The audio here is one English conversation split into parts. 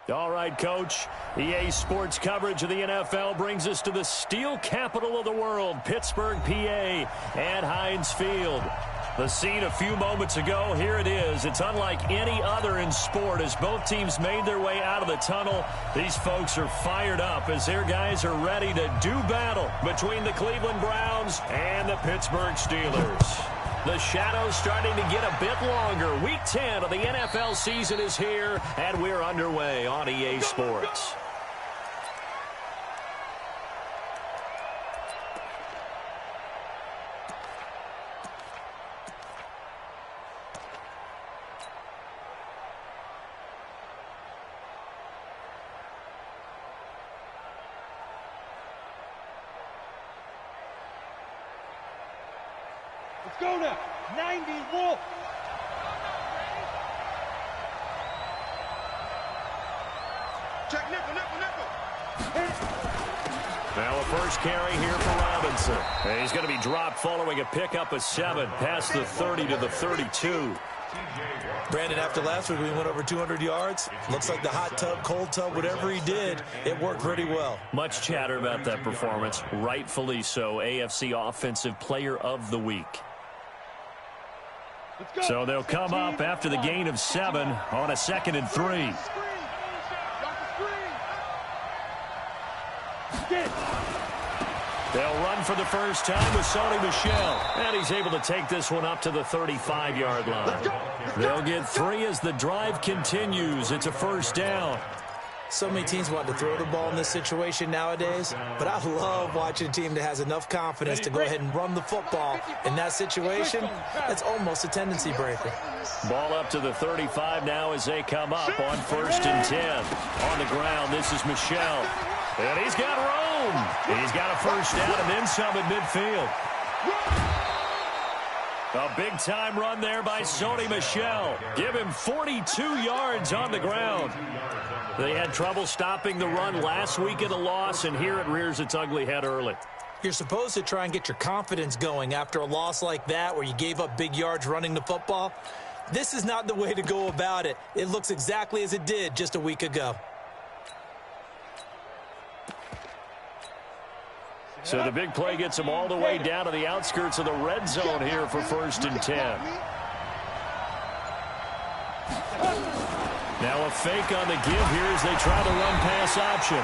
All right, Coach. EA Sports coverage of the NFL brings us to the steel capital of the world, Pittsburgh, PA, and Heinz Field. The scene a few moments ago, here it is. It's unlike any other in sport as both teams made their way out of the tunnel. These folks are fired up as their guys are ready to do battle between the Cleveland Browns and the Pittsburgh Steelers. The shadow's starting to get a bit longer. Week 10 of the NFL season is here, and we're underway on EA Sports. Let's go now. 90 Wolf. Check nickel. Now a first carry here for Robinson. And he's going to be dropped following a pickup of 7 past the 30 to the 32. Brandon, after last week, we went over 200 yards. Looks like the hot tub, cold tub, whatever he did, it worked pretty well. Much chatter about that performance. Rightfully so. AFC Offensive Player of the Week. So they'll come up after the gain of 7 on a 2nd and 3. They'll run for the first time with Sony Michel. And he's able to take this one up to the 35-yard line. They'll get 3 as the drive continues. It's a first down. So many teams want to throw the ball in this situation nowadays, but I love watching a team that has enough confidence to go ahead and run the football. In that situation, that's almost a tendency breaker. Ball up to the 35 now as they come up on 1st and 10. On the ground, this is Michel. And he's got room. He's got a first down and then some at midfield. A big-time run there by Sony Michel. Give him 42 yards on the ground. They had trouble stopping the run last week in the loss, and here it rears its ugly head early. You're supposed to try and get your confidence going after a loss like that where you gave up big yards running the football. This is not the way to go about it. It looks exactly as it did just a week ago. So the big play gets them all the way down to the outskirts of the red zone here for 1st and 10. Now a fake on the give here as they try to run pass option.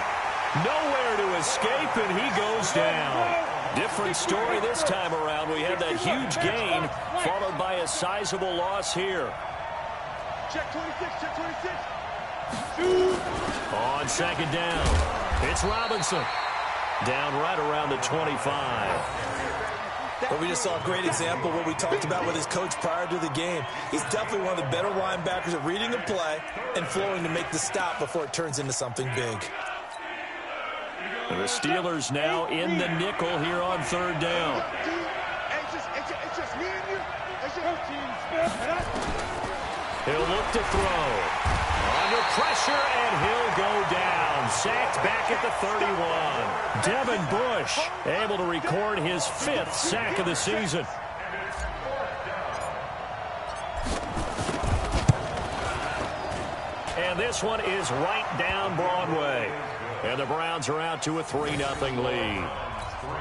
Nowhere to escape, and he goes down. Different story this time around. We had that huge gain followed by a sizable loss here. Check 26, check 26. On 2nd down, it's Robinson. Down right around the 25. But we just saw a great example of what we talked about with his coach prior to the game. He's definitely one of the better linebackers at reading a play and flowing to make the stop before it turns into something big. And the Steelers now in the nickel here on 3rd down. It's just me and you. He'll look to throw. Under pressure, and he'll go down. Sacked back at the 31. Devin Bush able to record his 5th sack of the season. And this one is right down Broadway. And the Browns are out to a 3-0 lead.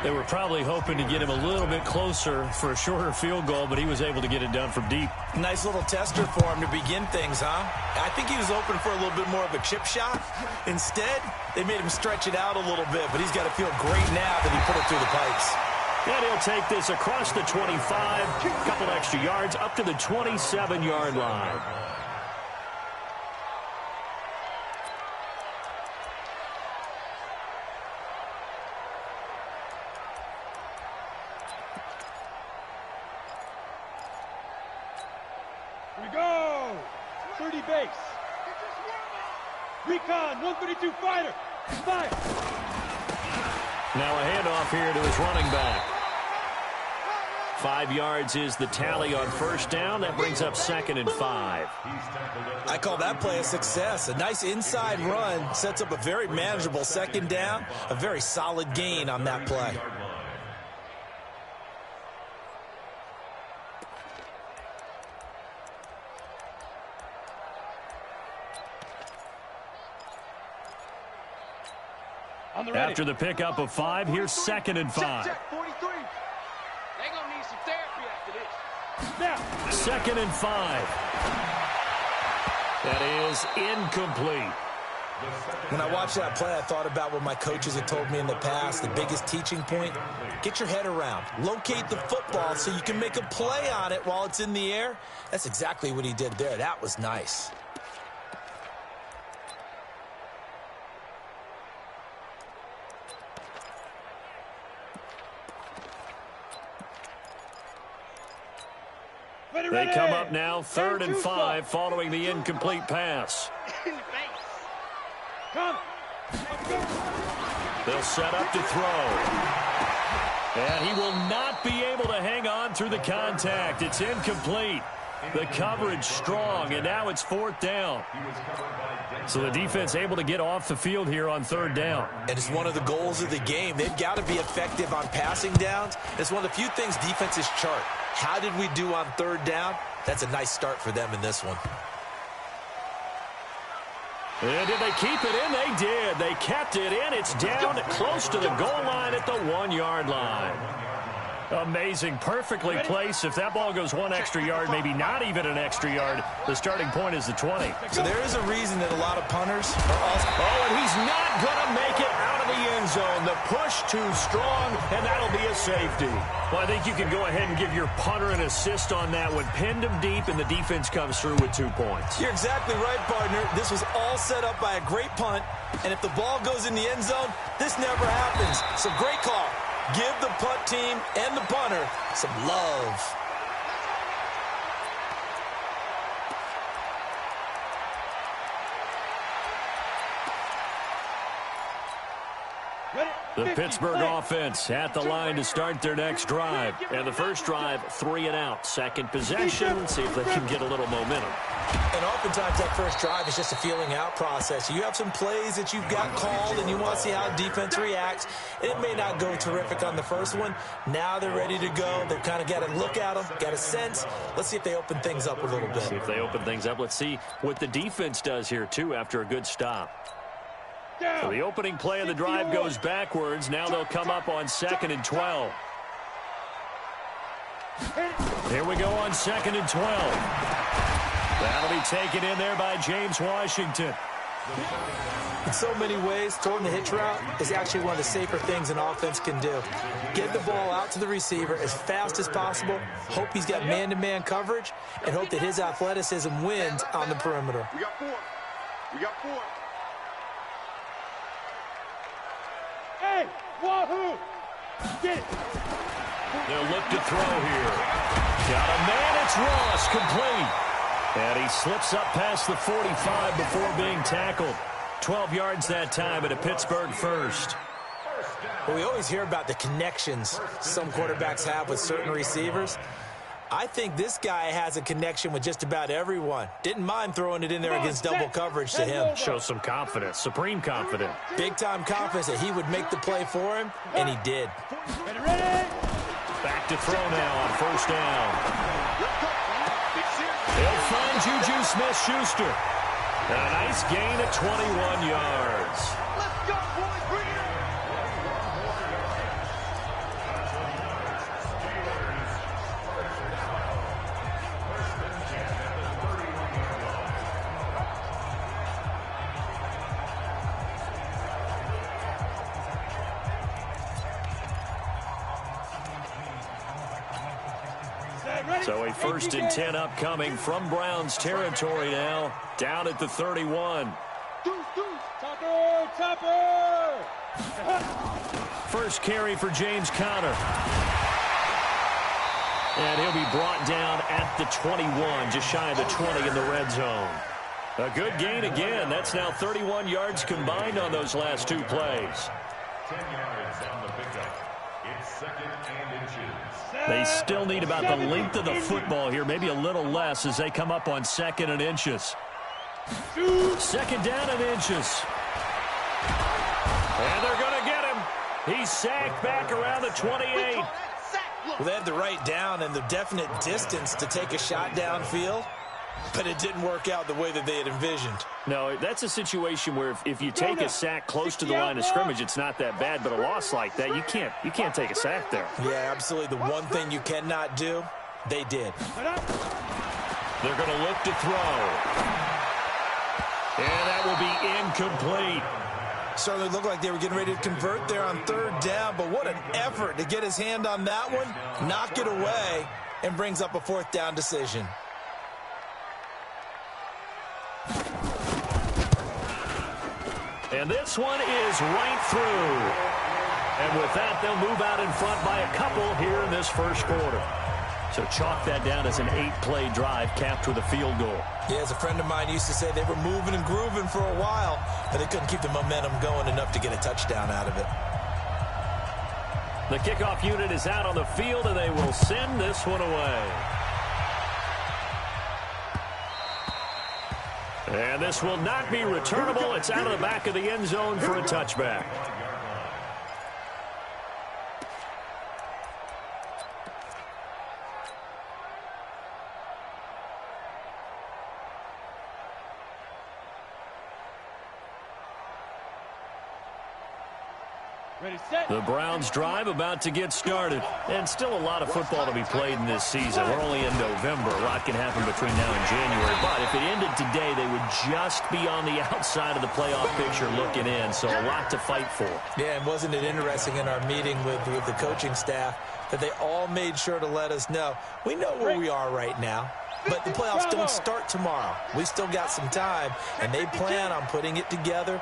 They were probably hoping to get him a little bit closer for a shorter field goal, but he was able to get it done from deep. Nice little tester for him to begin things, huh? I think he was open for a little bit more of a chip shot. Instead, they made him stretch it out a little bit, but he's got to feel great now that he put it through the pipes. And he'll take this across the 25, a couple extra yards, up to the 27-yard line. We go. 30 base. Recon, 132 fighter. Fire. Now a handoff here to his running back. 5 yards is the tally on 1st down. That brings up 2nd and 5. I call that play a success. A nice inside run sets up a very manageable 2nd down. A very solid gain on that play. After the pickup of 5, here's 2nd and 5. Check, 43. They're going to need some therapy after this. Now. 2nd and 5. That is incomplete. When I watched that play, I thought about what my coaches had told me in the past. The biggest teaching point, get your head around. Locate the football so you can make a play on it while it's in the air. That's exactly what he did there. That was nice. They come up now 3rd and 5 following the incomplete pass. Come. They'll set up to throw. And he will not be able to hang on through the contact. It's incomplete. The coverage strong, and now it's 4th down. So the defense able to get off the field here on 3rd down. And it's one of the goals of the game. They've got to be effective on passing downs. It's one of the few things defenses chart. How did we do on 3rd down? That's a nice start for them in this one. And did they keep it in? They did. They kept it in. It's down close to the goal line at the 1-yard line. Amazing. Perfectly placed. If that ball goes 1 extra yard, maybe not even an extra yard, the starting point is the 20. So there is a reason that a lot of punters are also... Oh, and he's not going to make it out of the end zone. The push too strong, and that'll be a safety. Well, I think you can go ahead and give your punter an assist on that one. Pinned him deep, and the defense comes through with 2 points. You're exactly right, partner. This was all set up by a great punt, and if the ball goes in the end zone, this never happens. So great call. Give the punt team and the punter some love. The Pittsburgh offense at the line to start their next drive. And the first drive, 3 and out. Second possession, see if they can get a little momentum. And oftentimes that first drive is just a feeling out process. You have some plays that you've got called and you want to see how defense reacts. And it may not go terrific on the first one. Now they're ready to go. They've kind of got to look at them, got a sense. Let's see if they open things up a little bit. See if they open things up. Let's see what the defense does here, too, after a good stop. So the opening play of the drive goes backwards. Now they'll come up on 2nd and 12. Here we go on 2nd and 12. That'll be taken in there by James Washington. In so many ways, throwing the hitch route is actually one of the safer things an offense can do. Get the ball out to the receiver as fast as possible, hope he's got man-to-man coverage, and hope that his athleticism wins on the perimeter. We got 4. We got 4. Hey, wahoo! Get it! They'll look to throw here. Got a man, it's Ross, complete. And he slips up past the 45 before being tackled. 12 yards that time at a Pittsburgh first. Well, we always hear about the connections some quarterbacks have with certain receivers. I think this guy has a connection with just about everyone. Didn't mind throwing it in there against double coverage to him. Shows some confidence, supreme confidence. Big-time confidence that he would make the play for him, and he did. Ready? Back to throw now on 1st down. He'll find Juju Smith-Schuster. And a nice gain at 21 yards. Let's go, boys! Bring it! So a 1st and 10 upcoming from Browns territory now, down at the 31. Topper! First carry for James Conner. And he'll be brought down at the 21, just shy of the 20 in the red zone. A good gain again. That's now 31 yards combined on those last 2 plays. 10 yards on the pickup. It's 2nd and inches. They still need about the length of the football here, maybe a little less as they come up on 2nd and inches. 2nd down and inches. And they're going to get him. He's sacked back around the 28. Well, they had the right down and the definite distance to take a shot downfield, but it didn't work out the way that they had envisioned. No, that's a situation where if you take a sack close to the line of scrimmage, it's not that bad. But a loss like that, you can't take a sack there. Yeah, absolutely. The one thing you cannot do, they did. They're going to look to throw. And that will be incomplete. Certainly looked like they were getting ready to convert there on third down, but what an effort to get his hand on that one, knock it away, and brings up a fourth down decision. And this one is right through. And with that, they'll move out in front by a couple here in this first quarter. So chalk that down as an 8-play drive capped with a field goal. Yeah, as a friend of mine used to say, they were moving and grooving for a while, but they couldn't keep the momentum going enough to get a touchdown out of it. The kickoff unit is out on the field, and they will send this one away. And this will not be returnable. It's out of the back of the end zone for a touchback. The Browns drive about to get started. And still a lot of football to be played in this season. We're only in November. A lot can happen between now and January. But if it ended today, they would just be on the outside of the playoff picture looking in. So a lot to fight for. Yeah, and wasn't it interesting in our meeting with the coaching staff that they all made sure to let us know, we know where we are right now, but the playoffs don't start tomorrow. We still got some time, and they plan on putting it together,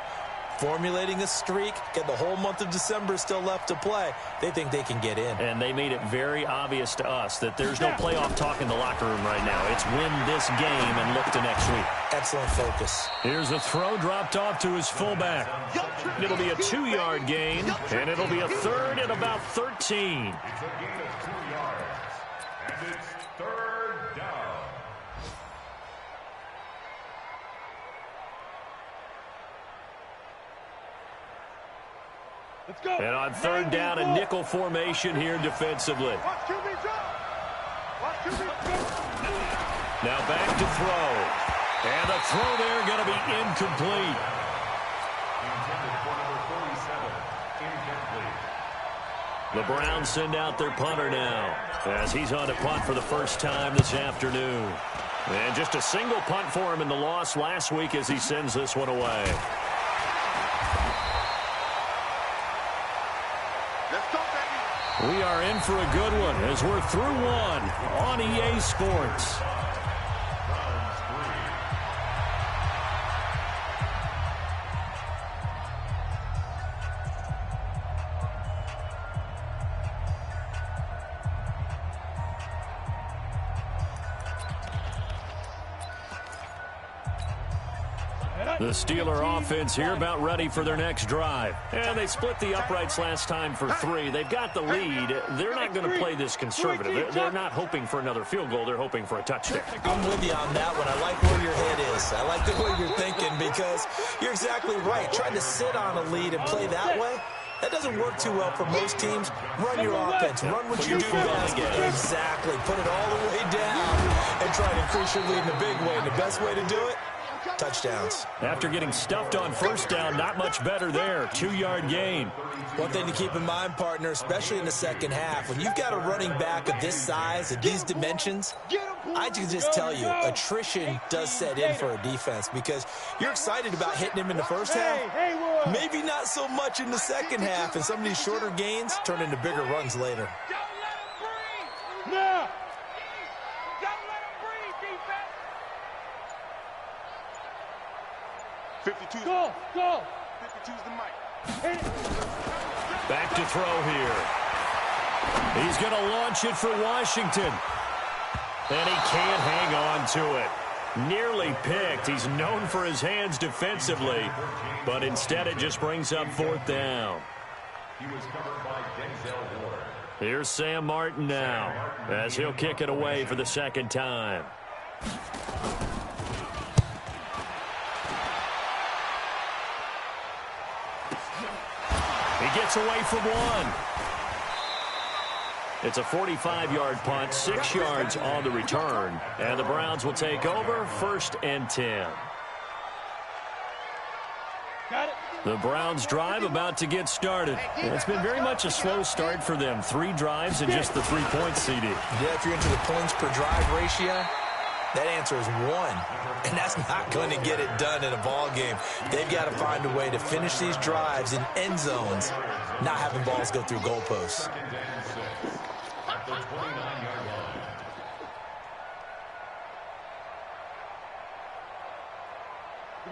formulating a streak, get the whole month of December still left to play. They think they can get in. And they made it very obvious to us that there's no playoff talk in the locker room right now. It's win this game and look to next week. Excellent focus. Here's a throw dropped off to his fullback. It'll be a 2-yard gain, and it'll be a third and about 13. It's a gain of 2 yards, and it's third down. Let's go. And on third down, a nickel formation here defensively. Now back to throw. And the throw there going to be incomplete. Intended for number 47, incomplete. The Browns send out their punter now as he's on to punt for the first time this afternoon. And just a single punt for him in the loss last week as he sends this one away. We are in for a good one as we're through one on EA Sports. The Steeler offense here about ready for their next drive. And they split the uprights last time for 3. They've got the lead. They're not going to play this conservative. They're not hoping for another field goal. They're hoping for a touchdown. I'm with you on that one. I like where your head is. I like the way you're thinking because you're exactly right. Trying to sit on a lead and play that way, that doesn't work too well for most teams. Run your offense. Run what you do best. Exactly. Put it all the way down and try to increase your lead in a big way. And the best way to do it, touchdowns. After getting stuffed on first down, not much better there. 2-yard gain. One thing to keep in mind, partner, especially in the second half, when you've got a running back of this size, of these dimensions, I can just tell you, attrition does set in for a defense because you're excited about hitting him in the first half. Maybe not so much in the second half, and some of these shorter gains turn into bigger runs later. Now. 52. Go. 52's the mic. Back to throw here. He's going to launch it for Washington. And he can't hang on to it. Nearly picked. He's known for his hands defensively. But instead it just brings up fourth down. He was covered by Denzel Ward. Here's Sam Martin now as he'll kick it away for the second time. He gets away from one. It's a 45-yard punt, 6 yards on the return. And the Browns will take over, 1st and 10. The Browns drive about to get started. It's been very much a slow start for them. 3 drives and just the 3 points, CD. Yeah, if you're into the points per drive ratio, that answer is 1. And that's not going to get it done in a ball game. They've got to find a way to finish these drives in end zones, not having balls go through goalposts. At the 29-yard line.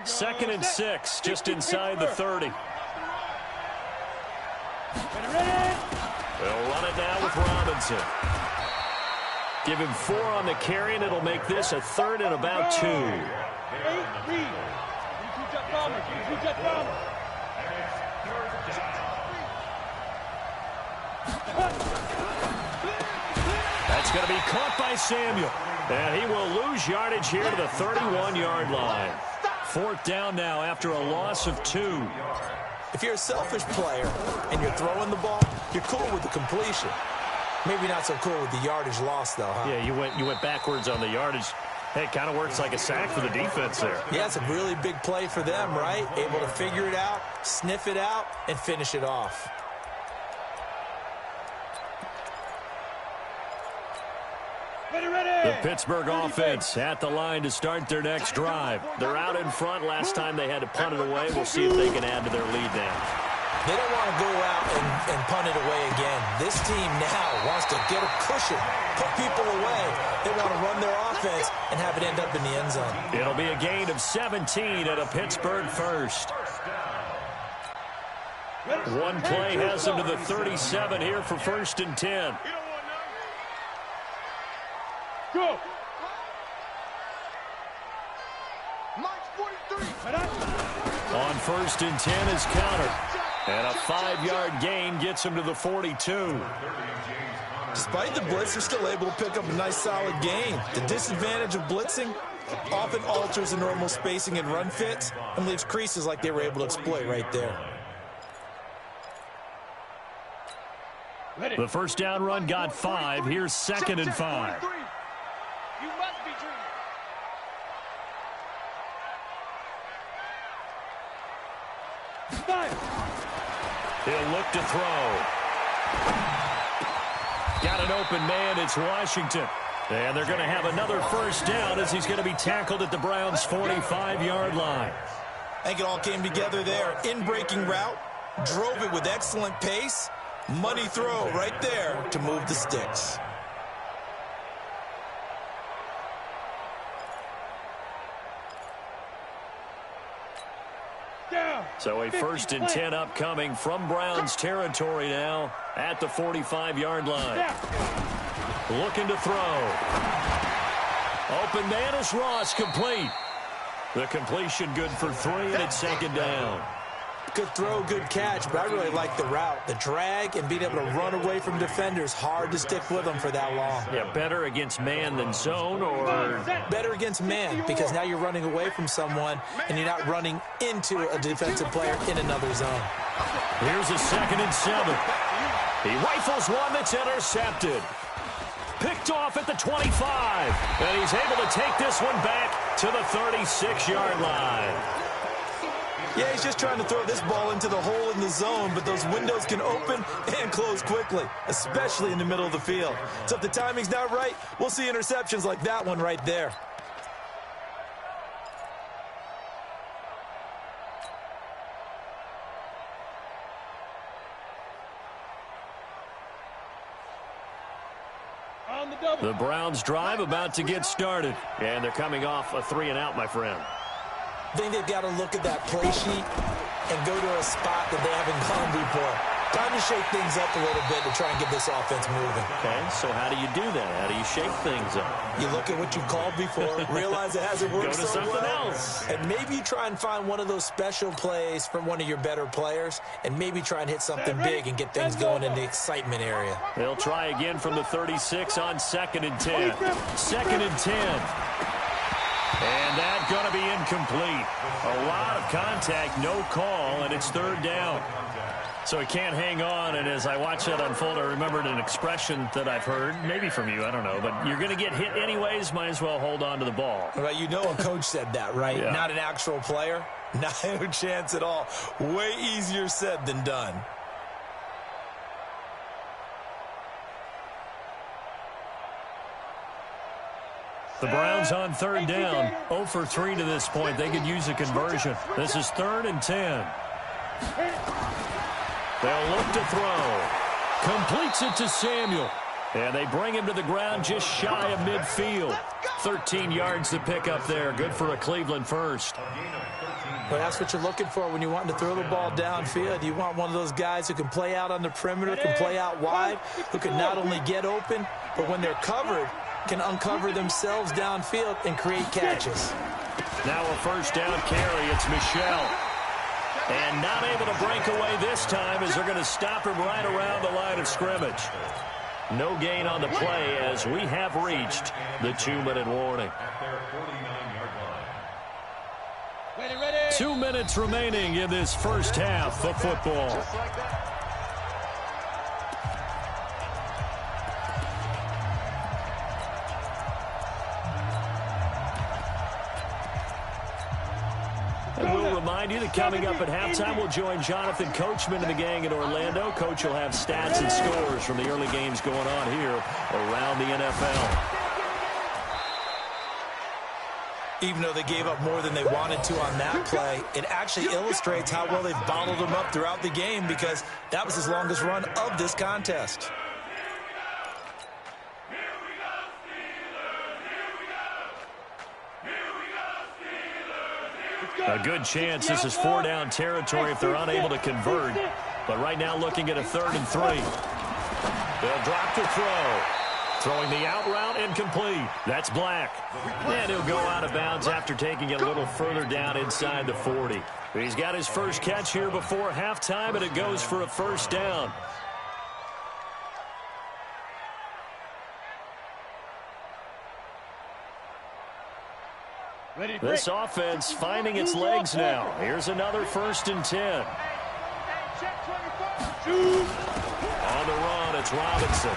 Second and 6, just inside the 30. They'll run it now with Robinson. Give him 4 on the carry, and it'll make this a 3rd and about 2. That's going to be caught by Samuel. And he will lose yardage here to the 31-yard line. 4th down now after a loss of 2. If you're a selfish player and you're throwing the ball, you're cool with the completion. Maybe not so cool with the yardage loss, though, huh? Yeah, you went backwards on the yardage. Hey, it kind of works like a sack for the defense there. Yeah, it's a really big play for them, right? Able to figure it out, sniff it out, and finish it off. The Pittsburgh offense at the line to start their next drive. They're out in front. Last time they had to punt it away. We'll see if they can add to their lead now. They don't want to go out and punt it away again. This team now wants to get a cushion, put people away. They want to run their offense and have it end up in the end zone. It'll be a gain of 17 at a Pittsburgh first. One play has them to the 37 here for 1st and 10. Go. On 1st and 10 is counter. And a 5-yard gain gets him to the 42. Despite the blitz, they're still able to pick up a nice solid gain. The disadvantage of blitzing often alters the normal spacing and run fits and leaves creases like they were able to exploit right there. The first down run got 5. Here's 2nd and 5. You must be dreaming. He'll look to throw. Got an open man. It's Washington. And they're going to have another first down as he's going to be tackled at the Browns' 45-yard line. I think it all came together there. In-breaking route, drove it with excellent pace. Money throw right there to move the sticks. So a 1st and 10 upcoming from Browns territory now at the 45-yard line. Looking to throw. Open man is Ross, complete. The completion good for 3, and it's 2nd down. Good throw, good catch, but I really like the route. The drag and being able to run away from defenders, hard to stick with them for that long. Yeah, better against man than zone, or? Better against man, because now you're running away from someone and you're not running into a defensive player in another zone. Here's a 2nd and 7. He rifles one that's intercepted. Picked off at the 25. And he's able to take this one back to the 36-yard line. Yeah, he's just trying to throw this ball into the hole in the zone, but those windows can open and close quickly, especially in the middle of the field. So if the timing's not right, we'll see interceptions like that one right there. The Browns drive about to get started, and they're coming off a 3-and-out, my friend. I think they've got to look at that play sheet and go to a spot that they haven't gone before. Time to shake things up a little bit to try and get this offense moving. Okay, so how do you do that? How do you shake things up? You look at what you called before, realize it hasn't worked Go to so something well, else. and maybe you try and find one of those special plays from one of your better players, and maybe try and hit something big and get things going in the excitement area. They'll try again from the 36 on 2nd and 10. 2nd and 10. And that's going to be incomplete. A lot of contact, no call, and it's 3rd down. So he can't hang on, and as I watch that unfold, I remembered an expression that I've heard, maybe from you, I don't know, but you're going to get hit anyways, might as well hold on to the ball. Well, you know a coach said that, right? Yeah. Not an actual player. No chance at all. Way easier said than done. The Browns on third down, 0 for 3 to this point. They could use a conversion. This is 3rd and 10. They'll look to throw. Completes it to Samuel. And they bring him to the ground just shy of midfield. 13 yards to pick up there. Good for a Cleveland first. Well, that's what you're looking for when you want to throw the ball downfield. You want one of those guys who can play out on the perimeter, can play out wide, who can not only get open, but when they're covered, can uncover themselves downfield and create catches. Now a first down carry. It's Michel. And not able to break away this time as they're going to stop him right around the line of scrimmage. No gain on the play as we have reached the 2-minute warning. 2 minutes remaining in this first half of football. And we'll remind you that coming up at halftime, we'll join Jonathan Coachman and the gang in Orlando. Coach will have stats and scores from the early games going on here around the NFL. Even though they gave up more than they wanted to on that play, it actually illustrates how well they've bottled them up throughout the game because that was his longest run of this contest. A good chance this is 4-down territory if they're unable to convert. But right now looking at a 3rd and 3. They'll drop to throw. Throwing the out route incomplete. That's Black. And he'll go out of bounds after taking it a little further down inside the 40. He's got his first catch here before halftime, and it goes for a first down. This offense finding its legs now. Here's another 1st and 10. On the run, it's Robinson.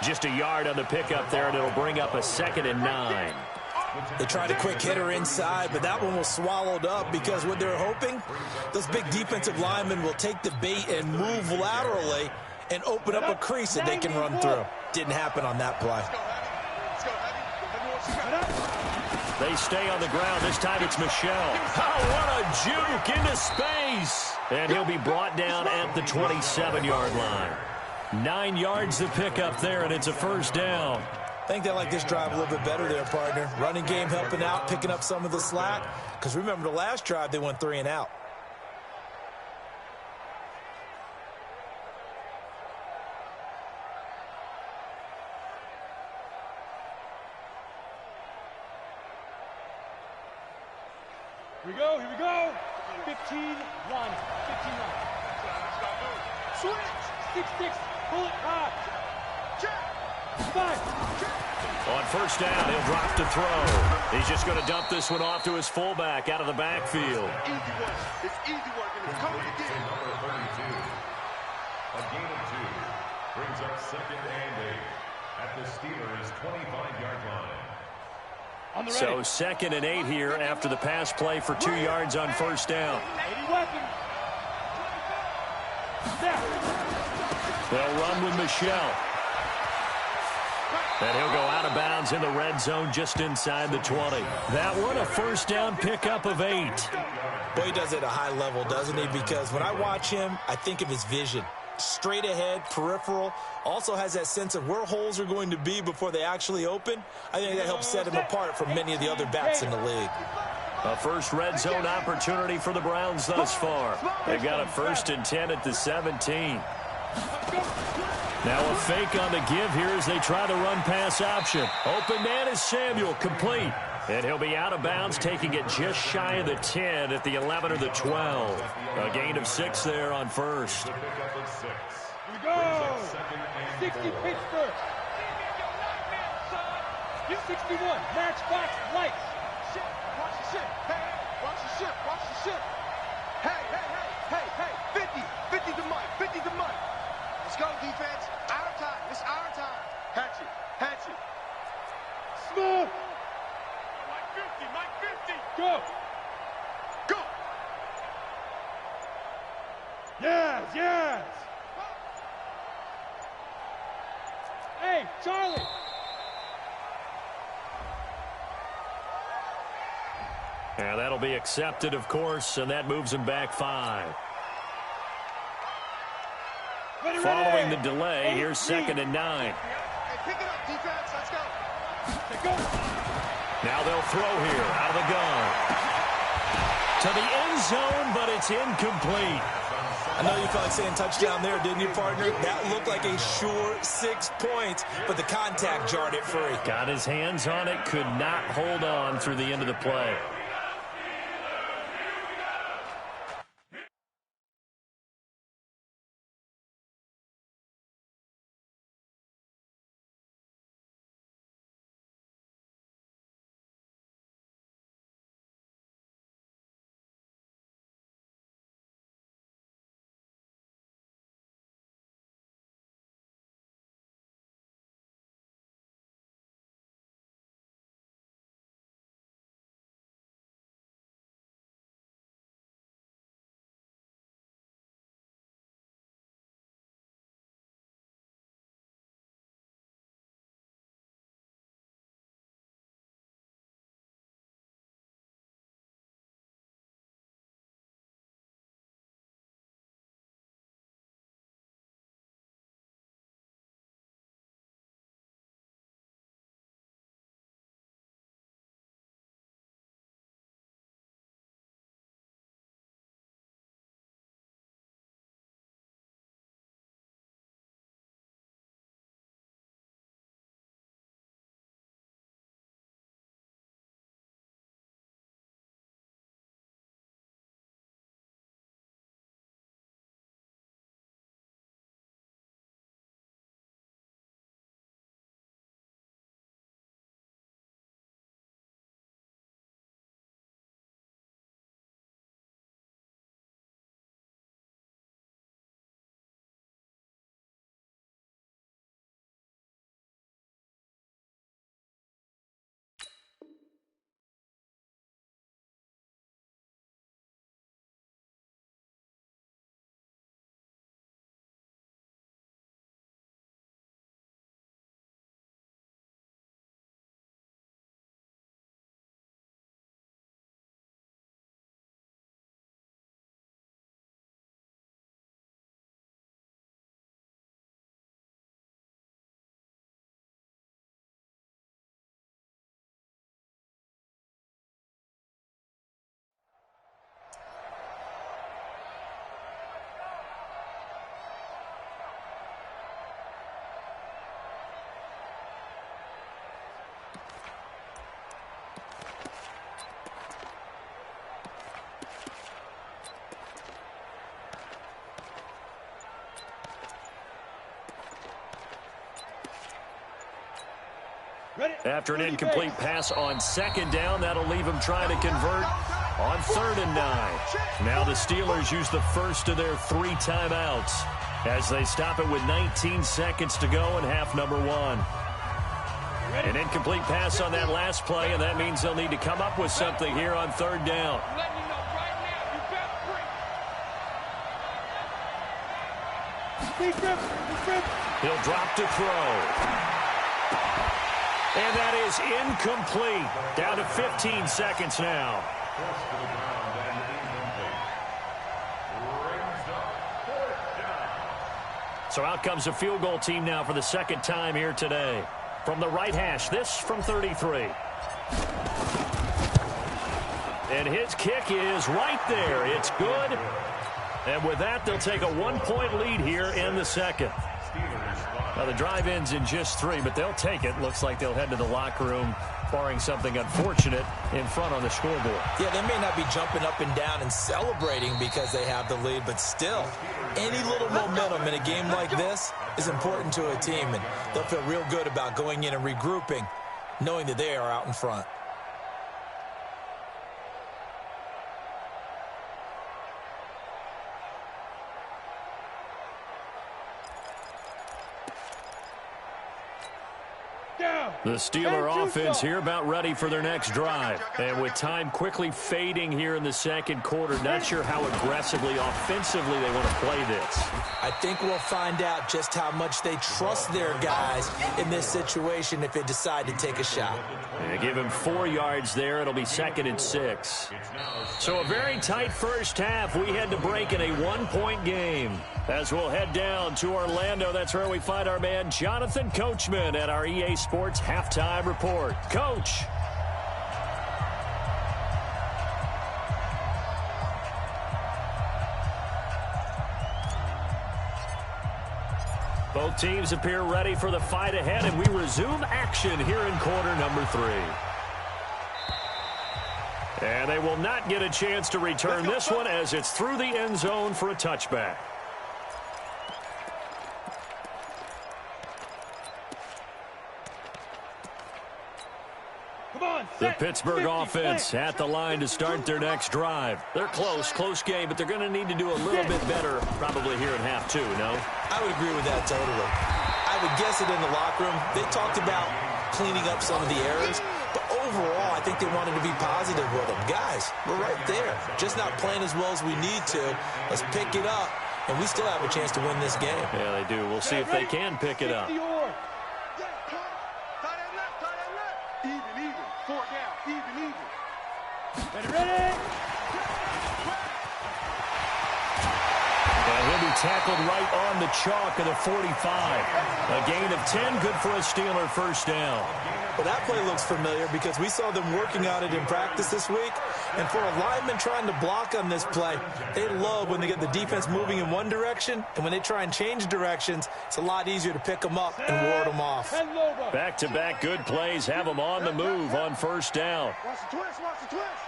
Just a yard on the pickup there, and it'll bring up a 2nd and 9. They tried a quick hitter inside, but that one was swallowed up because what they're hoping, those big defensive linemen will take the bait and move laterally and open up a crease that they can run through. Didn't happen on that play. They stay on the ground. This time it's Michel. Oh, what a juke into space. And he'll be brought down at the 27-yard line. 9 yards to pick up there, and it's a first down. I think they like this drive a little bit better there, partner. Running game helping out, picking up some of the slack. Because remember the last drive, they went 3 and out. Here we go, here we go. 15-1. 15-1. Switch. 6-6. Pull it hard. On first down, he'll drop to throw. He's just going to dump this one off to his fullback out of the backfield. It's easy work, and it's coming again. Number 32. A gain of 2 brings up 2nd and 8 at the Steelers' 25-yard line. So 2nd and 8 here after the pass play for 2 yards on first down. They'll run with Michel. And he'll go out of bounds in the red zone just inside the 20. That one a first down pickup of 8. Boy, he does it at a high level, doesn't he? Because when I watch him, I think of his vision. Straight ahead, peripheral, also has that sense of where holes are going to be before they actually open. I think that helps set him apart from many of the other backs in the league. A first red zone opportunity for the Browns thus far. They've got a 1st and 10 at the 17. Now a fake on the give here as they try the run-pass option. Open man is Samuel, complete. And he'll be out of bounds, taking it just shy of the 10 at the 11 or the 12. A gain of 6 there on first. Here we go. 60 Pittsburgh. 61 Matchbox Lights. Watch the ship. Hey, watch the ship. Watch the ship. Hey, hey, hey, hey, hey. 50 the money. 50 the money. Let's go, defense. Our time. It's our time. Hatchet. Hatchet. Smooth. Mike 50. Mike 50. Yes, yes. Hey, Charlie. And that'll be accepted, of course, and that moves him back 5. Ready, Following ready. the delay, here's 2nd and 9. Hey, pick it up, defense. Let's go. Go. Now they'll throw here out of the gun. To the end zone, but it's incomplete. I know you felt like saying touchdown there, didn't you, partner? That looked like a sure 6 points, but the contact jarred it free. Got his hands on it, could not hold on through the end of the play. Ready. After an incomplete pass on 2nd down, that'll leave him trying to convert on 3rd and 9. Now the Steelers use the first of their 3 timeouts as they stop it with 19 seconds to go in half number 1. An incomplete pass on that last play, and that means they'll need to come up with something here on 3rd down. He'll drop to throw. And that is incomplete. Down to 15 seconds now. So out comes a field goal team now for the 2nd time here today. From the right hash, this from 33. And his kick is right there. It's good. And with that, they'll take a 1-point lead here in the 2nd. Now, the drive ends in just 3, but they'll take it. Looks like they'll head to the locker room, barring something unfortunate in front on the scoreboard. Yeah, they may not be jumping up and down and celebrating because they have the lead, but still, any little momentum in a game like this is important to a team, and they'll feel real good about going in and regrouping, knowing that they are out in front. The Steeler offense here about ready for their next drive. And with time quickly fading here in the second quarter, not sure how aggressively, offensively they want to play this. I think we'll find out just how much they trust their guys in this situation if they decide to take a shot. And give him 4 yards there. It'll be 2nd and 6. So a very tight first half. We had to break in a 1-point game. As we'll head down to Orlando, that's where we find our man Jonathan Coachman at our EA Sports Halftime Report. Coach. Both teams appear ready for the fight ahead, and we resume action here in quarter number 3. And they will not get a chance to return this one as it's through the end zone for a touchback. The Pittsburgh offense at the line to start their next drive. They're close game, but they're going to need to do a little bit better probably here in half 2, no? I would agree with that totally. I would guess it in the locker room. They talked about cleaning up some of the errors, but overall, I think they wanted to be positive with them. Guys, we're right there. Just not playing as well as we need to. Let's pick it up, and we still have a chance to win this game. Yeah, they do. We'll see if they can pick it up. Ready? And he'll be tackled right on the chalk of the 45. A gain of 10, good for a Steeler first down. Well, that play looks familiar because we saw them working on it in practice this week. And for a lineman trying to block on this play, they love when they get the defense moving in one direction. And when they try and change directions, it's a lot easier to pick them up and ward them off. Back-to-back good plays have them on the move on first down. Watch the twist, watch the twist.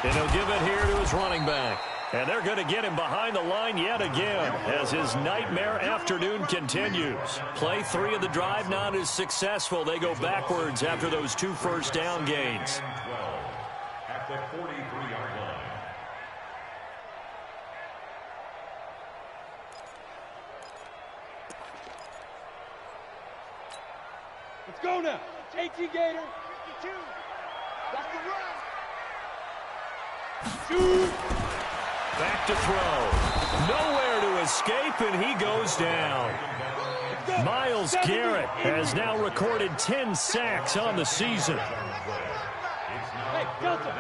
And he'll give it here to his running back. And they're going to get him behind the line yet again as his nightmare afternoon continues. Play 3 of the drive not as successful. They go backwards after those 2 first down gains. At the 43-yard line. Let's go now. 18 Gator. 52. Watch the run. Shoot. Back to throw. Nowhere to escape, and he goes down. Myles Garrett has now recorded 10 sacks on the season. Hey, Delta.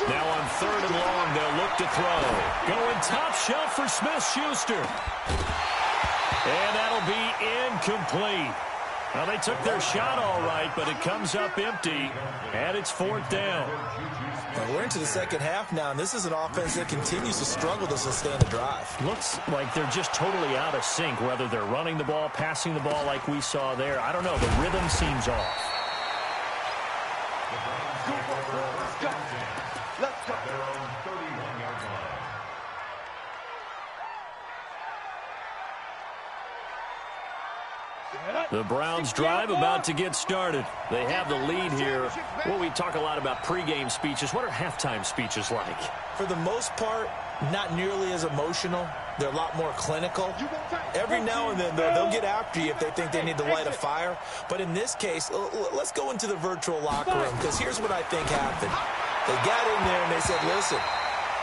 Now on 3rd and long, they'll look to throw. Going top shelf for Smith-Schuster. And that'll be incomplete. Well, they took their shot all right, but it comes up empty, and it's 4th down. Well, we're into the second half now, and this is an offense that continues to struggle to sustain a drive. Looks like they're just totally out of sync, whether they're running the ball, passing the ball like we saw there. I don't know. The rhythm seems off. Let's go. They're on 31-yard line. The Browns drive about to get started. They have the lead here. Well, we talk a lot about pregame speeches. What are halftime speeches like? For the most part, not nearly as emotional. They're a lot more clinical. Every now and then, they'll get after you if they think they need to light a fire. But in this case, let's go into the virtual locker room, because here's what I think happened. They got in there and they said, listen,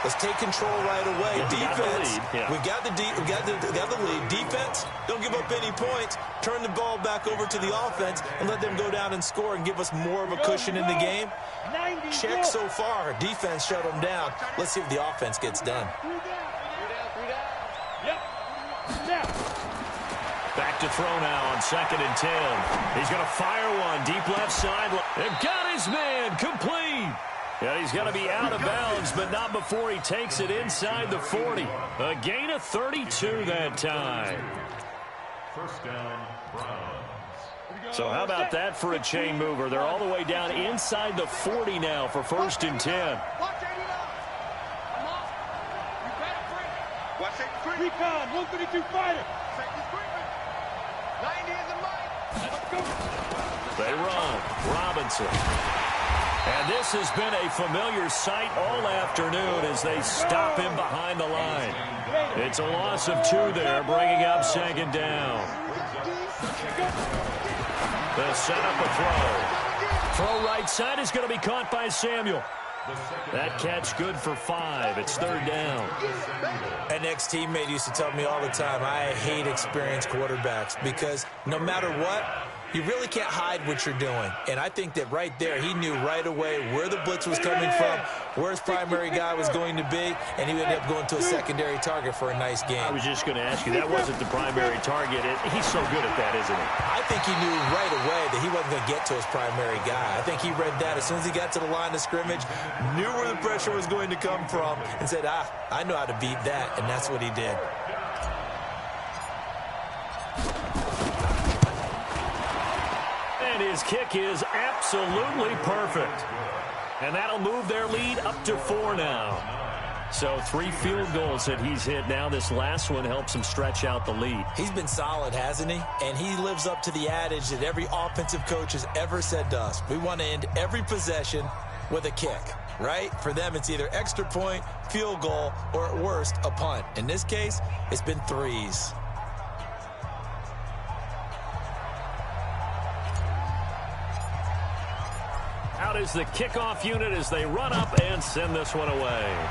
let's take control right away. Defense, we got the lead. Defense, don't give up any points. Turn the ball back over to the offense and let them go down and score and give us more of a cushion in the game. Check so far. Defense shut them down. Let's see if the offense gets done. Back to throw now on 2nd and 10. He's going to fire one deep left side. And got his man complete. Yeah, he's going to be out of bounds, but not before he takes it inside the 40. A gain of 32 that time. First down, Browns. So how about that for a chain mover? They're all the way down inside the 40 now for 1st and 10. Watch 89. Come on. You better bring. Watch 83. Recon, 132 fighter. Safety screaming. 90 is the mic. Let's go. They run. Robinson. And this has been a familiar sight all afternoon as they stop him behind the line. It's a loss of 2 there, bringing up second down. The setup, a throw. Throw right side is going to be caught by Samuel. That catch good for 5. It's 3rd down. An ex-teammate used to tell me all the time, I hate experienced quarterbacks because no matter what, you really can't hide what you're doing. And I think that right there, he knew right away where the blitz was coming from, where his primary guy was going to be, and he ended up going to a secondary target for a nice game. I was just going to ask you, that wasn't the primary target. He's so good at that, isn't he? I think he knew right away that he wasn't going to get to his primary guy. I think he read that as soon as he got to the line of scrimmage, knew where the pressure was going to come from, and said, I know how to beat that, and that's what he did. And his kick is absolutely perfect. And that'll move their lead up to 4 now. So 3 field goals that he's hit now. This last one helps him stretch out the lead. He's been solid, hasn't he? And he lives up to the adage that every offensive coach has ever said to us. We want to end every possession with a kick, right? For them, it's either extra point, field goal, or at worst, a punt. In this case, it's been 3s. Out is the kickoff unit as they run up and send this one away.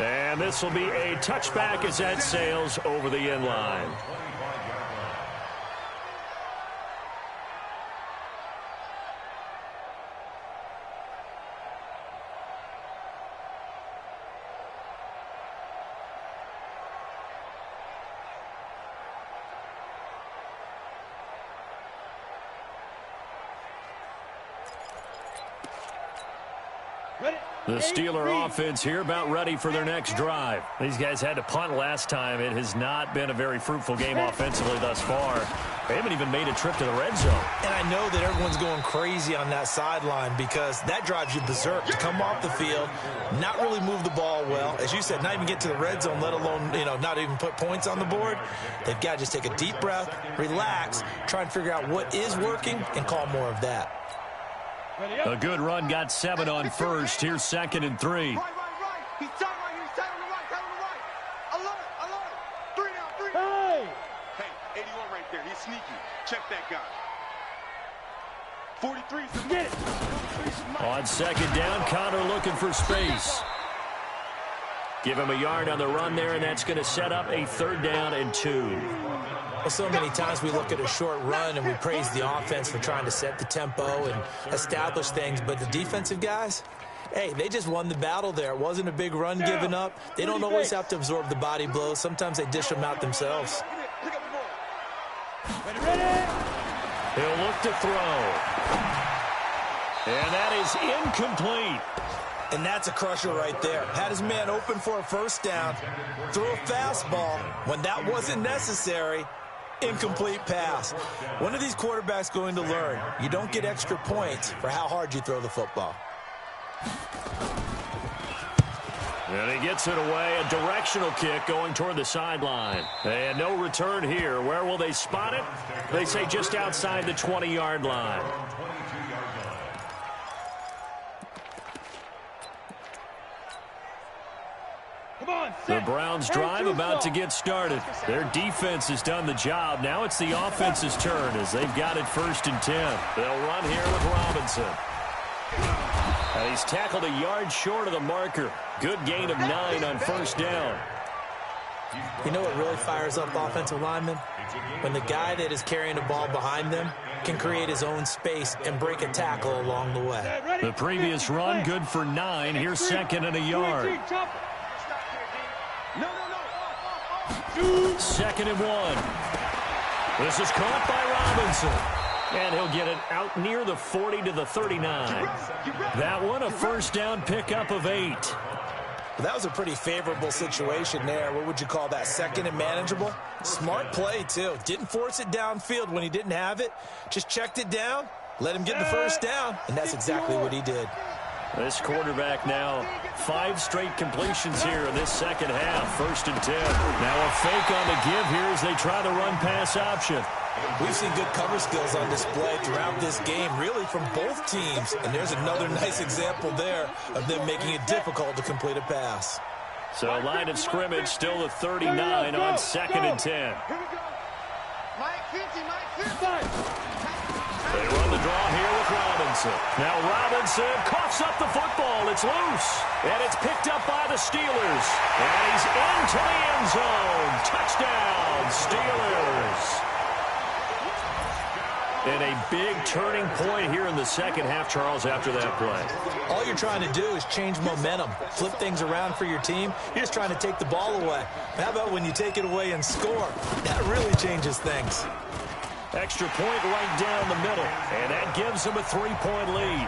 And this will be a touchback as that sails over the end line. The Steeler offense here about ready for their next drive. These guys had to punt last time. It has not been a very fruitful game offensively thus far. They haven't even made a trip to the red zone. And I know that everyone's going crazy on that sideline because that drives you berserk to come off the field, not really move the ball well. As you said, not even get to the red zone, let alone, not even put points on the board. They've got to just take a deep breath, relax, try and figure out what is working and call more of that. A good run got 7 on first. Here's 2nd and 3. Right. He's tight right here. He's tight on the right. I love it. 3 now. Hey! Hey, 81 right there. He's sneaky. Check that guy. 43's Get it! On 2nd down, Connor looking for space. Give him a yard on the run there, and that's going to set up a 3rd down and 2. Well, so many times we look at a short run and we praise the offense for trying to set the tempo and establish things, but the defensive guys, hey, they just won the battle there. It wasn't a big run given up. They don't always have to absorb the body blows. Sometimes they dish them out themselves. Ready? He'll look to throw. And that is incomplete. And that's a crusher right there. Had his man open for a 1st down, threw a fastball when that wasn't necessary. Incomplete pass. When are these quarterbacks going to learn? You don't get extra points for how hard you throw the football. And he gets it away. A directional kick going toward the sideline. And no return here. Where will they spot it? They say just outside the 20-yard line. The Browns drive about to get started. Their defense has done the job. Now it's the offense's turn as they've got it 1st and 10. They'll run here with Robinson. And he's tackled a yard short of the marker. Good gain of 9 on 1st down. You know what really fires up offensive linemen? When the guy that is carrying the ball behind them can create his own space and break a tackle along the way. The previous run, good for 9. Here's 2nd and a yard. 2nd and 1. This is caught by Robinson. And he'll get it out near the 40 to the 39. That one a 1st down pickup of 8. Well, that was a pretty favorable situation there. What would you call that? 2nd and manageable? Smart play, too. Didn't force it downfield when he didn't have it. Just checked it down, let him get the 1st down, and that's exactly what he did. This quarterback now 5 straight completions here in this 2nd half. 1st and 10. Now a fake on the give here as they try the run-pass option. We've seen good cover skills on display throughout this game, really from both teams. And there's another nice example there of them making it difficult to complete a pass. So line of scrimmage still the 39 on 2nd and 10. Here we go. Mike 50, Mike 50. They run the draw here with Robinson. Now Robinson coughs up the football. It's loose. And it's picked up by the Steelers. And he's into the end zone. Touchdown, Steelers. And a big turning point here in the second half, Charles, after that play. All you're trying to do is change momentum, flip things around for your team. You're just trying to take the ball away. How about when you take it away and score? That really changes things. Extra point right down the middle, and that gives them a 3-point lead.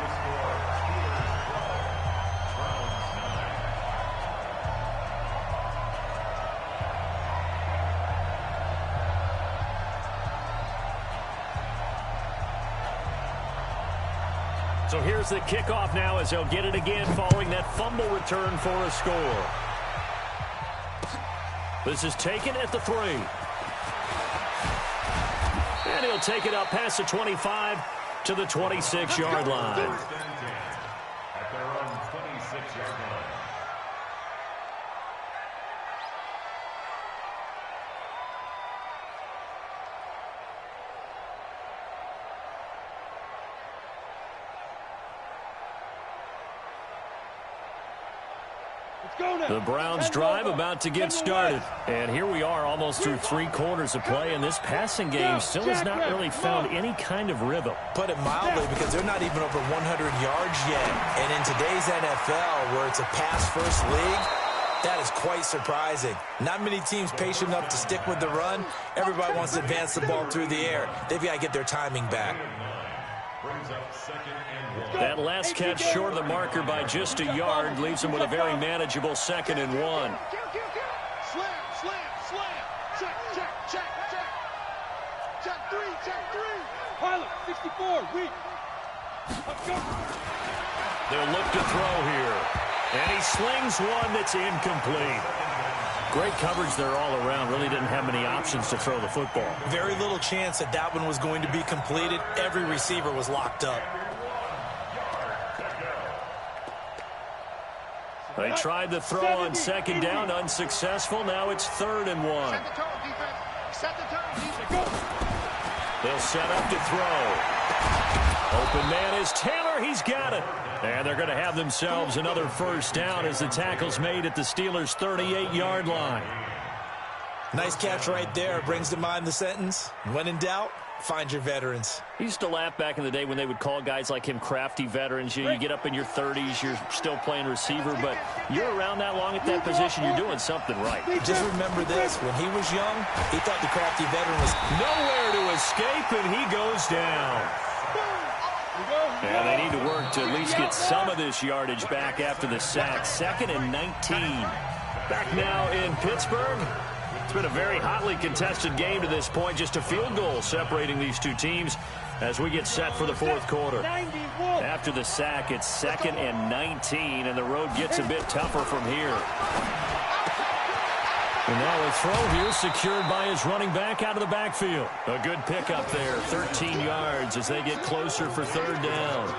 So here's the kickoff now as they'll get it again following that fumble return for a score. This is taken at the 3. And he'll take it up past the 25 to the 26-yard line. At their own 26-yard line. The Browns drive about to get started. And here we are almost through 3 quarters of play, and this passing game still has not really found any kind of rhythm. Put it mildly, because they're not even over 100 yards yet. And in today's NFL, where it's a pass-first league, that is quite surprising. Not many teams patient enough to stick with the run. Everybody wants to advance the ball through the air. They've got to get their timing back. Brings up 2nd and 1. That last catch short of the marker by just a yard leaves them with a very manageable 2nd and 1. Slam, slam, slam. Check, check, check, check. Check 3, check 3. Pilot, 64, weak. Let's go. They'll look to throw here. And he slings one that's incomplete. Great coverage there all around. Really didn't have many options to throw the football. Very little chance that that one was going to be completed. Every receiver was locked up. They tried the throw on 2nd down, unsuccessful. Now it's 3rd and 1. Set the tone, defense. Set the tone, defense. They'll set up to throw. Open man is Taylor. He's got it. And they're going to have themselves another 1st down as the tackle's made at the Steelers' 38-yard line. Nice catch right there. Brings to mind the sentence, when in doubt, find your veterans. He used to laugh back in the day when they would call guys like him crafty veterans. You get up in your 30s, you're still playing receiver, but you're around that long at that position, you're doing something right. Just remember this, when he was young, he thought the crafty veteran was nowhere to escape, and he goes down. And they need to work to at least get some of this yardage back after the sack. 2nd and 19. Back now in Pittsburgh. It's been a very hotly contested game to this point. Just a field goal separating these two teams as we get set for the 4th quarter. After the sack, it's 2nd and 19, and the road gets a bit tougher from here. And now a throw here secured by his running back out of the backfield. A good pickup there, 13 yards as they get closer for 3rd down.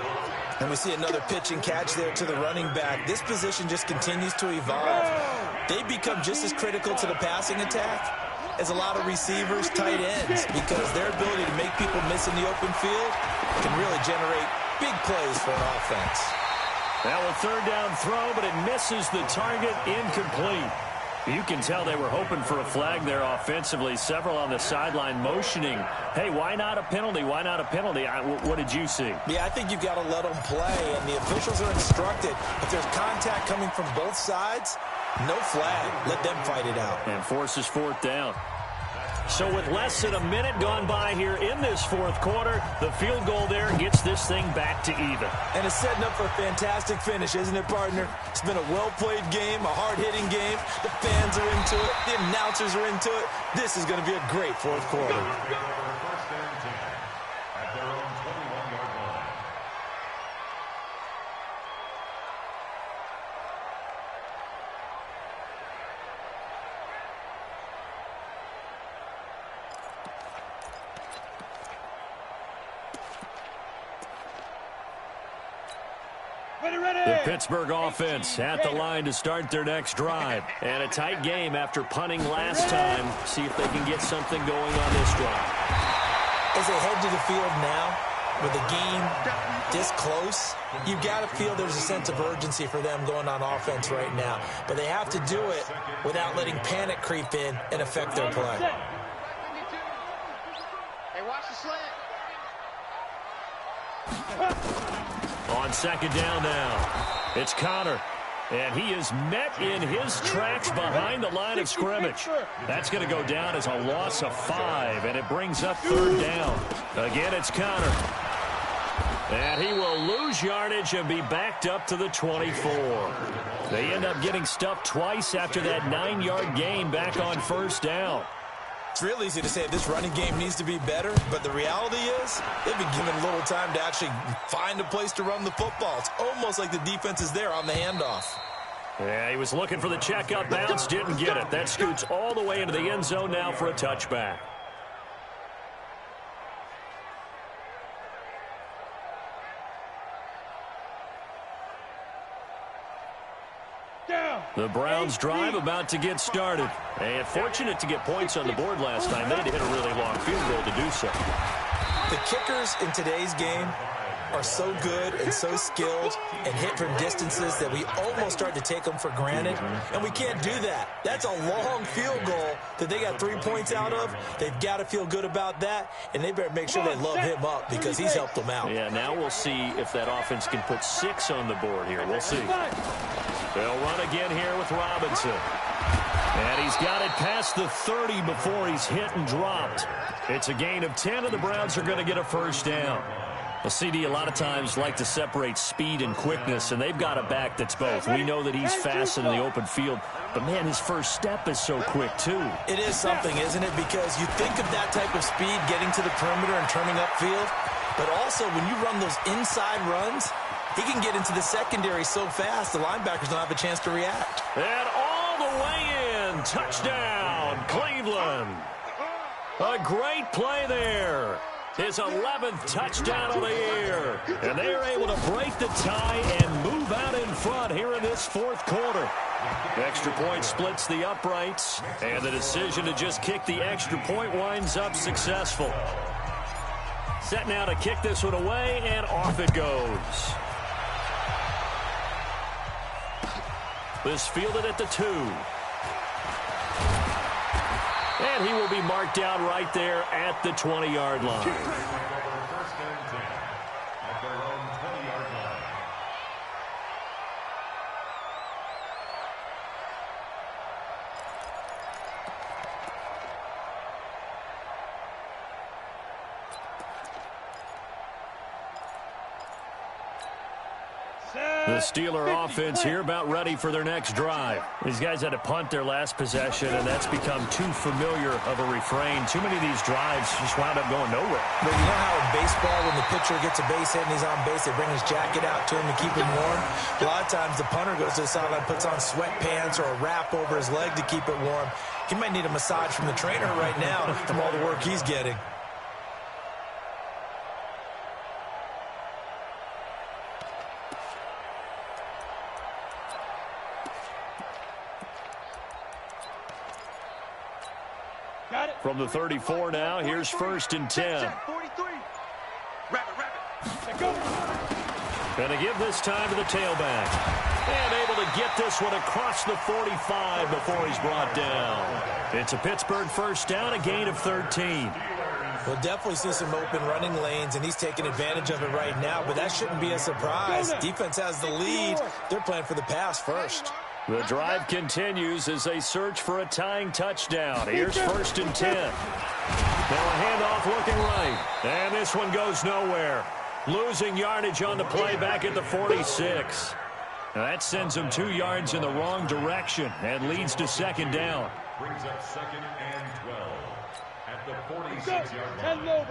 And we see another pitch and catch there to the running back. This position just continues to evolve. They become just as critical to the passing attack as a lot of receivers, tight ends, because their ability to make people miss in the open field can really generate big plays for an offense. Now a 3rd down throw, but it misses the target, incomplete. You can tell they were hoping for a flag there offensively. Several on the sideline motioning, hey, why not a penalty? Why not a penalty? What did you see? Yeah, I think you've got to let them play, and the officials are instructed. If there's contact coming from both sides, no flag. Let them fight it out. And forces 4th down. So with less than a minute gone by here in this 4th quarter, the field goal there gets this thing back to even. And it's setting up for a fantastic finish, isn't it, partner? It's been a well-played game, a hard-hitting game. The fans are into it. The announcers are into it. This is going to be a great 4th quarter. First and 10 at their own 21-yard line. The Pittsburgh offense at the line to start their next drive. And a tight game after punting last time. See if they can get something going on this drive. As they head to the field now, with the game this close, you've got to feel there's a sense of urgency for them going on offense right now. But they have to do it without letting panic creep in and affect their play. Hey, watch the slant. On second down now, it's Connor. And he is met in his tracks behind the line of scrimmage. That's going to go down as a loss of 5, and it brings up third down. Again, it's Connor. And he will lose yardage and be backed up to the 24. They end up getting stuffed twice after that 9-yard gain back on first down. It's real easy to say this running game needs to be better, but the reality is they've been given little time to actually find a place to run the football. It's almost like the defense is there on the handoff. Yeah, he was looking for the checkup bounce, didn't get it. That scoots all the way into the end zone now for a touchback. The Browns drive about to get started. And fortunate to get points on the board last time. They had to hit a really long field goal to do so. The kickers in today's game are so good and so skilled and hit from distances that we almost start to take them for granted. And we can't do that. That's a long field goal that they got 3 points out of. They've got to feel good about that, and they better make sure they love him up because he's helped them out. Yeah, now we'll see if that offense can put 6 on the board here. We'll see. They'll run again here with Robinson. And he's got it past the 30 before he's hit and dropped. It's a gain of 10, and the Browns are going to get a first down. Well, CD a lot of times like to separate speed and quickness, and they've got a back that's both. We know that he's fast in the open field, but, man, his first step is so quick, too. It is something, isn't it? Because you think of that type of speed getting to the perimeter and turning upfield, but also when you run those inside runs, he can get into the secondary so fast the linebackers don't have a chance to react. And all the way in. Touchdown, Cleveland. A great play there. His 11th touchdown of the year. And they are able to break the tie and move out in front here in this fourth quarter. Extra point splits the uprights, and the decision to just kick the extra point winds up successful. Set now to kick this one away, and off it goes. This fielded at the 2. And he will be marked down right there at the 20-yard line. First and 10 at their own 20-yard line. The Steeler offense here about ready for their next drive. These guys had to punt their last possession, and that's become too familiar of a refrain. Too many of these drives just wound up going nowhere. But you know how in baseball, when the pitcher gets a base hit and he's on base, they bring his jacket out to him to keep him warm? A lot of times the punter goes to the sideline, puts on sweatpants or a wrap over his leg to keep it warm. He might need a massage from the trainer right now from all the work he's getting. From the 34 now, here's first and 10. 43. Wrap it. Go. Going to give this time to the tailback. And able to get this one across the 45 before he's brought down. It's a Pittsburgh first down, a gain of 13. We'll definitely see some open running lanes, and he's taking advantage of it right now, but that shouldn't be a surprise. Defense has the lead. They're playing for the pass first. The drive continues as they search for a tying touchdown. Here's first and 10. Now a handoff looking right. And this one goes nowhere. Losing yardage on the play back at the 46. Now that sends them 2 yards in the wrong direction and leads to second down. Brings up second and 12 at the 46-yard line.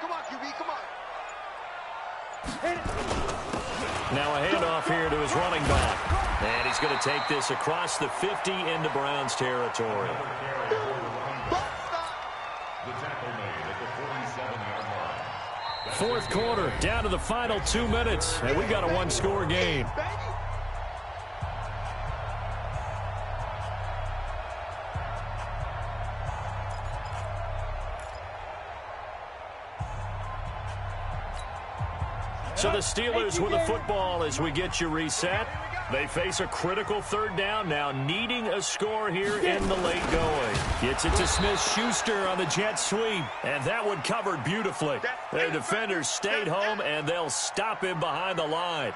Come on, QB, come on. Now a handoff here to his running back. And he's going to take this across the 50 into Browns territory. The tackle made at the 47-yard line. fourth quarter, down to the final 2 minutes, and we've got a one-score game. So the Steelers with the football as we get you reset. They face a critical third down now, needing a score here in the late going. Gets it to Smith-Schuster on the jet sweep, and that one covered beautifully. Their defenders stayed home, and they'll stop him behind the line.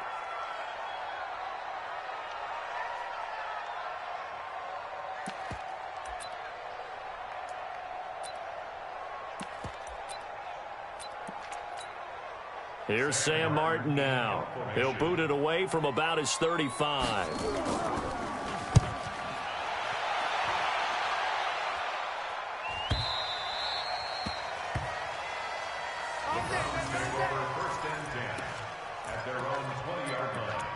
Here's Sam Martin now. He'll boot it away from about his 35. First and 10 at their own 20-yard line.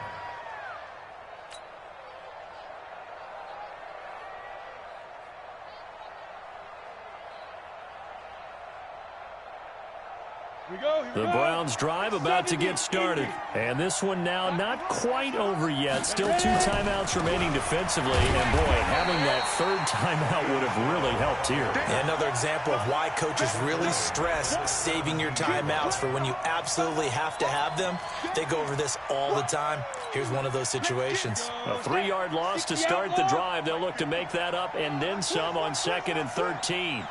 The Browns drive about to get started. And this one now not quite over yet. Still 2 timeouts remaining defensively. And, boy, having that third timeout would have really helped here. And another example of why coaches really stress saving your timeouts for when you absolutely have to have them. They go over this all the time. Here's one of those situations. A 3-yard loss to start the drive. They'll look to make that up and then some on 2nd and 13.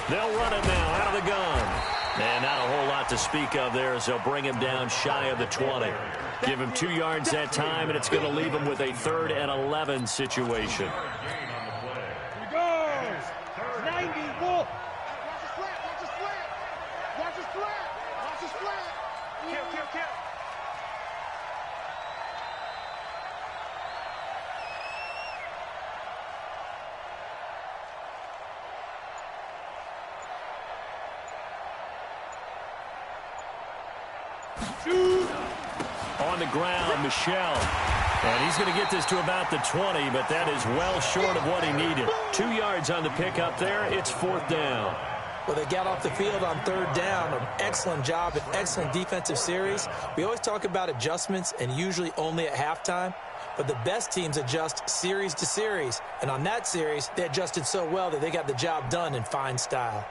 They'll run it now out of the gun. And not a whole lot to speak of there as they'll bring him down shy of the 20. Give him 2 yards that time, and it's going to leave him with a 3rd and 11 situation. Here we go. 90, Wolf. Watch his flat, watch his flat. Watch his flat, watch his flat. Kill. On the ground, Michel. And he's going to get this to about the 20, but that is well short of what he needed. 2 yards on the pickup there. It's 4th down. Well, they got off the field on 3rd down. An excellent job, an excellent defensive series. We always talk about adjustments, and usually only at halftime. But the best teams adjust series to series. And on that series, they adjusted so well that they got the job done in fine style.